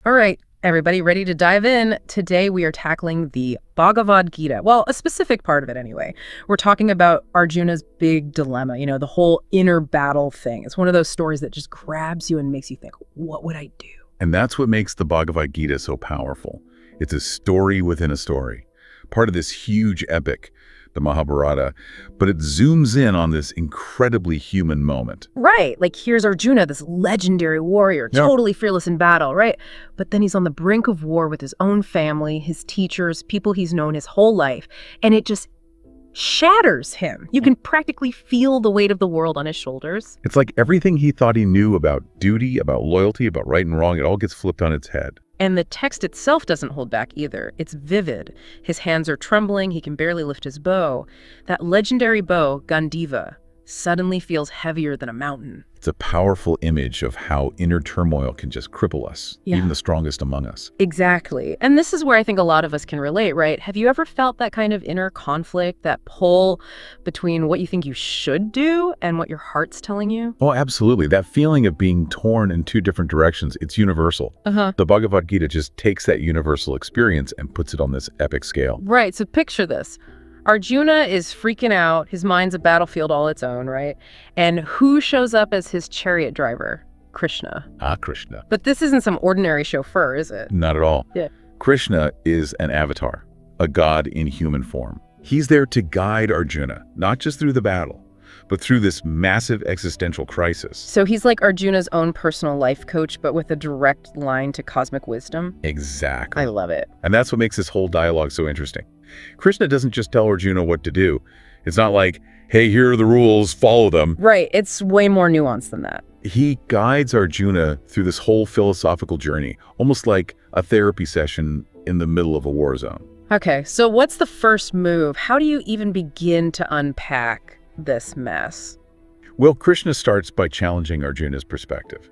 All right, everybody, ready to dive in? Today we are tackling the Bhagavad Gita. Well, a specific part of it anyway. We're talking about Arjuna's big dilemma, the whole inner battle thing. It's one of those stories that just grabs you and makes you think, what would I do? And that's what makes the Bhagavad Gita so powerful. It's a story within a story, part of this huge epic, the Mahabharata, but it zooms in on this incredibly human moment. Right, like here's Arjuna, this legendary warrior, totally fearless in battle, right? But then he's on the brink of war with his own family, his teachers, people he's known his whole life, and it just shatters him. You can practically feel the weight of the world on his shoulders. It's like everything he thought he knew about duty, about loyalty, about right and wrong, it all gets flipped on its head. And the text itself doesn't hold back either. It's vivid. His hands are trembling. He can barely lift his bow. That legendary bow, Gandiva, suddenly feels heavier than a mountain. It's a powerful image of how inner turmoil can just cripple us, even the strongest among us. Exactly. And this is where I think a lot of us can relate, right? Have you ever felt that kind of inner conflict, that pull between what you think you should do and what your heart's telling you? Oh, absolutely. That feeling of being torn in two different directions, it's universal. The Bhagavad Gita just takes that universal experience and puts it on this epic scale. Right. So picture this. Arjuna is freaking out. His mind's a battlefield all its own, right? And who shows up as his chariot driver? Krishna. Krishna. But this isn't some ordinary chauffeur, is it? Not at all. Yeah. Krishna is an avatar, a god in human form. He's there to guide Arjuna, not just through the battle, but through this massive existential crisis. So he's like Arjuna's own personal life coach, but with a direct line to cosmic wisdom? Exactly. I love it. And that's what makes this whole dialogue so interesting. Krishna doesn't just tell Arjuna what to do. It's not like, hey, here are the rules, follow them. Right. It's way more nuanced than that. He guides Arjuna through this whole philosophical journey, almost like a therapy session in the middle of a war zone. Okay, so what's the first move? How do you even begin to unpack this mess? Well, Krishna starts by challenging Arjuna's perspective.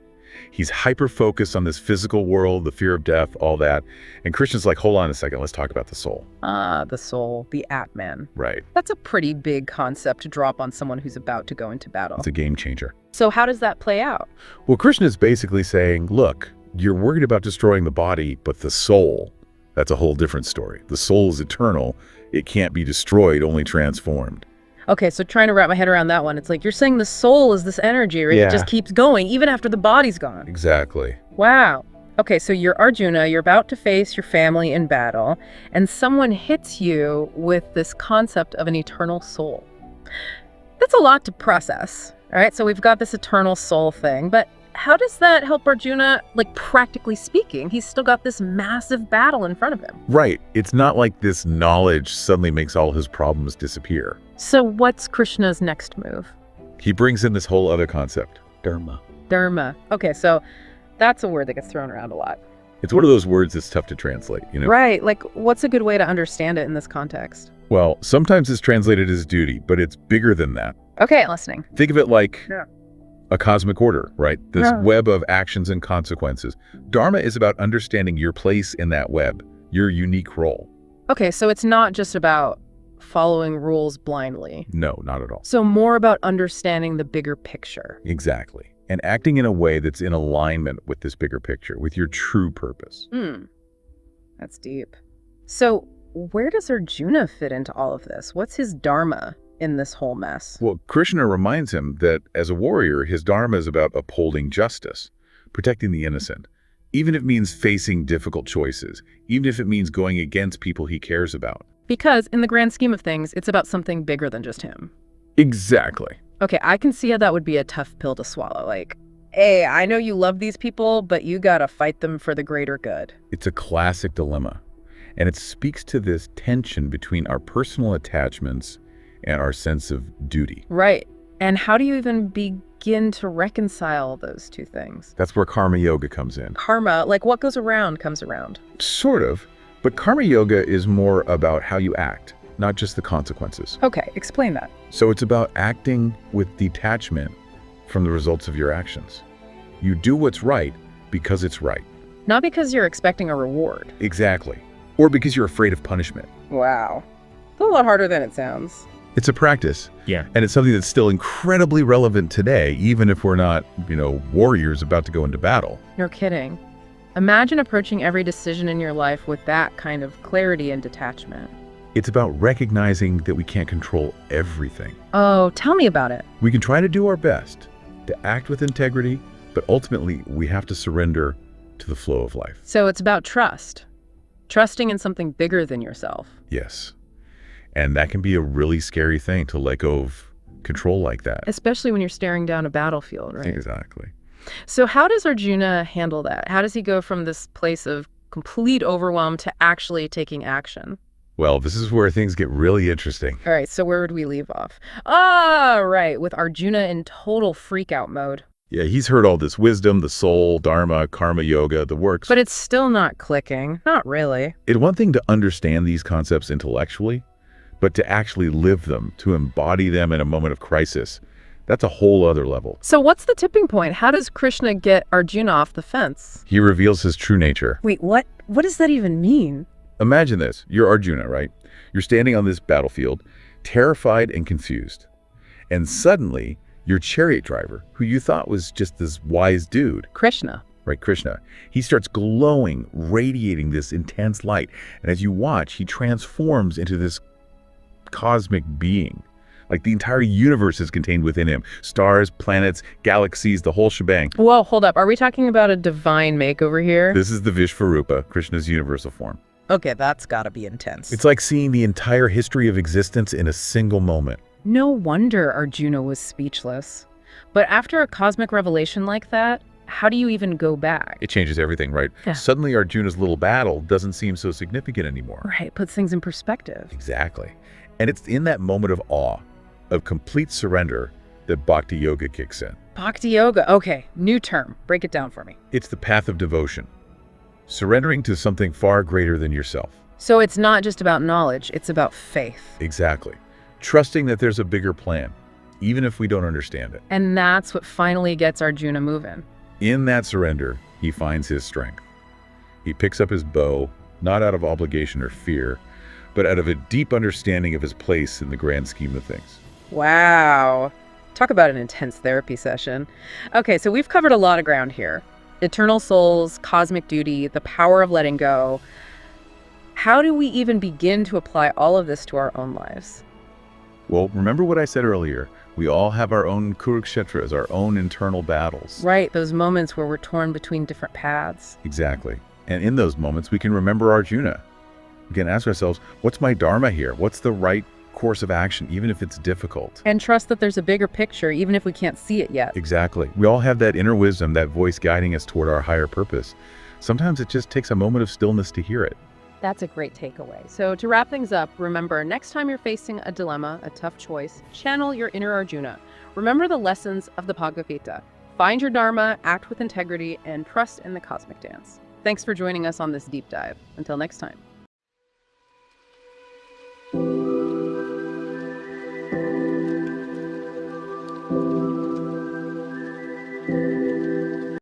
He's hyper-focused on this physical world, the fear of death, all that. And Krishna's like, hold on a second, let's talk about the soul. The soul, the Atman. Right. That's a pretty big concept to drop on someone who's about to go into battle. It's a game changer. So how does that play out? Well, Krishna's basically saying, look, you're worried about destroying the body, but the soul, that's a whole different story. The soul is eternal. It can't be destroyed, only transformed. Okay, so trying to wrap my head around that one, it's like you're saying the soul is this energy, right? Yeah. It just keeps going, even after the body's gone. Exactly. Wow. Okay, so you're Arjuna, you're about to face your family in battle, and someone hits you with this concept of an eternal soul. That's a lot to process, all right? So we've got this eternal soul thing, but how does that help Arjuna, like practically speaking? He's still got this massive battle in front of him. Right. It's not like this knowledge suddenly makes all his problems disappear. So what's Krishna's next move? He brings in this whole other concept, dharma. Dharma. Okay, so that's a word that gets thrown around a lot. It's one of those words that's tough to translate, Right. Like, what's a good way to understand it in this context? Well, sometimes it's translated as duty, but it's bigger than that. Okay, listening. Think of it like a cosmic order, right? This Yeah. web of actions and consequences. Dharma is about understanding your place in that web, your unique role. Okay, so it's not just about following rules blindly. No, not at all. So more about understanding the bigger picture. Exactly. And acting in a way that's in alignment with this bigger picture, with your true purpose. That's deep. So where does Arjuna fit into all of this? What's his dharma in this whole mess? Well, Krishna reminds him that as a warrior, his dharma is about upholding justice, protecting the innocent, even if it means facing difficult choices, even if it means going against people he cares about. Because in the grand scheme of things, it's about something bigger than just him. Exactly. Okay, I can see how that would be a tough pill to swallow. Like, hey, I know you love these people, but you gotta fight them for the greater good. It's a classic dilemma, and it speaks to this tension between our personal attachments and our sense of duty. Right. And how do you even begin to reconcile those two things? That's where karma yoga comes in. Karma, like what goes around comes around. Sort of, but karma yoga is more about how you act, not just the consequences. Okay, explain that. So it's about acting with detachment from the results of your actions. You do what's right because it's right. Not because you're expecting a reward. Exactly. Or because you're afraid of punishment. Wow. It's a lot harder than it sounds. It's a practice. Yeah. And it's something that's still incredibly relevant today, even if we're not, warriors about to go into battle. You're kidding. Imagine approaching every decision in your life with that kind of clarity and detachment. It's about recognizing that we can't control everything. Oh, tell me about it. We can try to do our best, to act with integrity, but ultimately we have to surrender to the flow of life. So it's about trust. Trusting in something bigger than yourself. Yes. And that can be a really scary thing, to let go of control like that. Especially when you're staring down a battlefield, right? Exactly. So how does Arjuna handle that? How does he go from this place of complete overwhelm to actually taking action? Well, this is where things get really interesting. All right, so where would we leave off? Ah, right, with Arjuna in total freak-out mode. Yeah, he's heard all this wisdom, the soul, dharma, karma yoga, the works. But it's still not clicking. Not really. It's one thing to understand these concepts intellectually, but to actually live them, to embody them in a moment of crisis, that's a whole other level. So what's the tipping point? How does Krishna get Arjuna off the fence? He reveals his true nature. Wait, what? What does that even mean? Imagine this. You're Arjuna, right? You're standing on this battlefield, terrified and confused. And suddenly, your chariot driver, who you thought was just this wise dude, Krishna. right, Krishna, he starts glowing, radiating this intense light. And as you watch, he transforms into this cosmic being. Like the entire universe is contained within him. Stars, planets, galaxies, the whole shebang. Whoa, hold up. Are we talking about a divine makeover here? This is the Vishvarupa, Krishna's universal form. Okay, that's gotta be intense. It's like seeing the entire history of existence in a single moment. No wonder Arjuna was speechless. But after a cosmic revelation like that, how do you even go back? It changes everything, right? Yeah. Suddenly Arjuna's little battle doesn't seem so significant anymore. Right, puts things in perspective. Exactly. And it's in that moment of awe, of complete surrender, that bhakti yoga kicks in. Bhakti yoga. Okay, new term. Break it down for me. It's the path of devotion, surrendering to something far greater than yourself. So it's not just about knowledge, it's about faith. Exactly. Trusting that there's a bigger plan, even if we don't understand it. And that's what finally gets Arjuna moving. In that surrender, he finds his strength. He picks up his bow, not out of obligation or fear, but out of a deep understanding of his place in the grand scheme of things. Wow. Talk about an intense therapy session. Okay, so we've covered a lot of ground here. Eternal souls, cosmic duty, the power of letting go. How do we even begin to apply all of this to our own lives? Well, remember what I said earlier. We all have our own Kurukshetras, our own internal battles. Right, those moments where we're torn between different paths. Exactly. And in those moments, we can remember Arjuna. We can ask ourselves, what's my dharma here? What's the right course of action, even if it's difficult? And trust that there's a bigger picture, even if we can't see it yet. Exactly. We all have that inner wisdom, that voice guiding us toward our higher purpose. Sometimes it just takes a moment of stillness to hear it. That's a great takeaway. So to wrap things up, remember, next time you're facing a dilemma, a tough choice, channel your inner Arjuna. Remember the lessons of the Bhagavad Gita. Find your dharma, act with integrity, and trust in the cosmic dance. Thanks for joining us on this deep dive. Until next time.